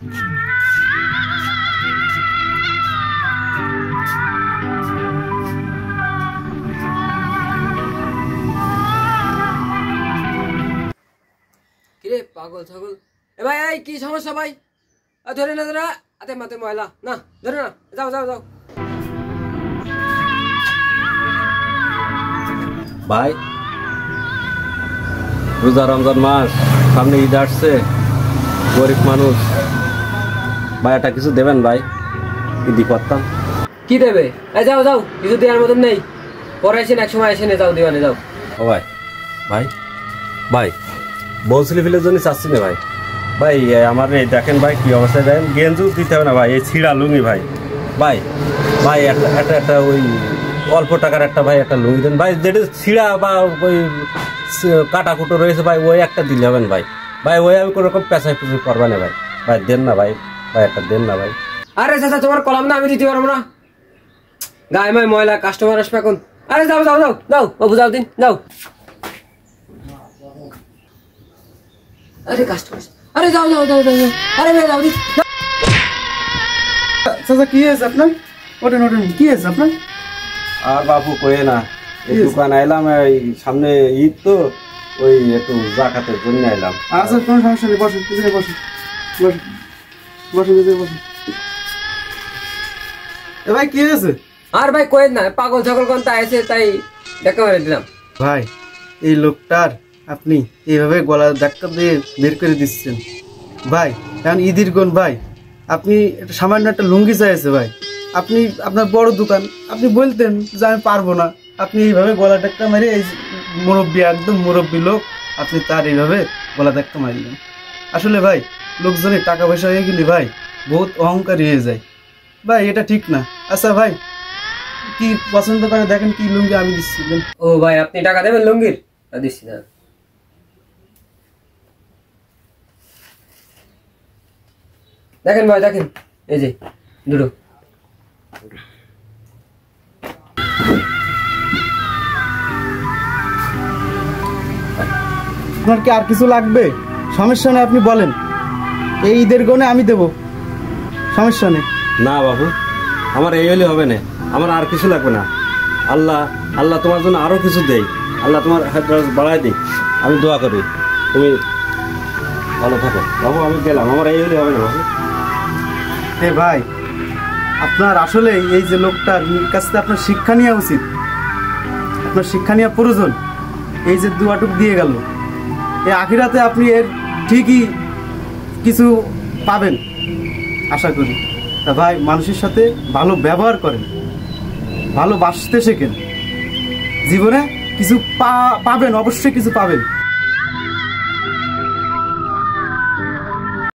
কিরে পাগল ছাগল, এ ভাই এই কি সমস্যা ভাই? ধরে না ধরে হাতে মাতে ময়লা না, ধরে না, যাও যাও যাও। ভাই রোজা রমজান মাস সামনে, ঈদ আসছে, গরিব মানুষ, ভাই একটা কিছু দেবেন ভাই, ঈদি করতাম। কি দেবে? যাও যাও, কিছু দেওয়ার মতন নেই, পরে আসেন, এক সময় এসে যাও, দিওয়ানে যাও। ও ভাই ভাই ভাই বলছিলি ফিলের জন্য চাচ্ছি না ভাই। ভাই আমার এই দেখেন ভাই কি অবস্থায়, দেখেন গেঞ্জু দিতে হবে না ভাই, এই ছিঁড়া লুঙ্গি ভাই। ভাই ভাই একটা ওই অল্প টাকার একটা ভাই একটা লুঙ্গি দেন ভাই, যেটা ছিঁড়া বা ওই কাটা কুটো রয়েছে ভাই, ওই একটা দিলে হবেন ভাই। ভাই ওই আমি কোনো রকম পেঁচাই পুচি করবা না ভাই, ভাই দেন না ভাই, ভাই একটা দেন না ভাই। আরে চাচা তোমার কলাম না, আমি দিতে পারবো না, গায়ে মায় ময়লা, কাস্টমার আসবে এখন। আরে যাও যাও যাও যাও, ও বুঝাও দিন, যাও। আরে কাস্টমার, আরে যাও যাও যাও যাও, আরে ভাই যাও দিন। চাচা কি হয়েছে আপনার? ওঠেন ওঠেন, কি হয়েছে আপনার? আর বাবু কয়ে না, এই দোকান আইলাম, এই সামনে ঈদ তো, ওই একটু জাকাতের জন্য আইলাম। আচ্ছা কোনো সমস্যা নেই, বসেন বসেন বসেন বসেন বসেন। এ ভাই কি হয়েছে? আর ভাই কয়েন না, পাগল ছাগল কোনটা আছে তাই দেখা মেরে দিলাম। ভাই এই লোকটার আপনি এইভাবে গলার ধাক্কা দিয়ে বের করে দিচ্ছেন ভাই, এখন ঈদের গুণ ভাই, আপনি সামান্য একটা লুঙ্গি চাইছে ভাই, আপনি আপনার বড় দোকান, আপনি বলতেন যে আমি পারবো না, আপনি এইভাবে গলা ধাক্কা মারি, এই মুরব্বী একদম মুরব্বী লোক, আপনি তার এইভাবে গলা ধাক্কা মারলেন। আসলে ভাই লোকজনের টাকা পয়সা হয়ে গেলে ভাই বহুত অহংকারী হয়ে যায় ভাই, এটা ঠিক না। আচ্ছা ভাই কি পছন্দ করে দেখেন কি লুঙ্গি আমি দিচ্ছি। ও ভাই আপনি টাকা দেবেন লুঙ্গির? দিচ্ছি না। দেখেন ভাই দেখেন, এই যে দুটো। আপনার কি আর কিছু লাগবে? সমস্যা নেই, আপনি বলেন, এই ঈদের গনে আমি দেবো, সমস্যা নেই। না বাবু, আমার এই হলে হবে না, আমার আর কিছু লাগবে না। আল্লাহ আল্লাহ তোমার জন্য আরো কিছু দেই, আল্লাহ তোমার হাত বাড়াই দিই, আমি দোয়া করি, তুমি ভালো থাকো বাবু। আমি গেলাম, আমার এই হলে হবে না বাবু। হে ভাই আপনার আসলে এই যে লোকটার কাছ থেকে আপনার শিক্ষা নেওয়া উচিত, আপনার শিক্ষা নেওয়া প্রয়োজন। এই যে দুয়াটুক দিয়ে গেল, এই আখিরাতে আপনি এর ঠিকই কিছু পাবেন আশা করি। তা ভাই মানুষের সাথে ভালো ব্যবহার করেন, ভালোবাসতে শেখেন, জীবনে কিছু পাবেন, অবশ্যই কিছু পাবেন।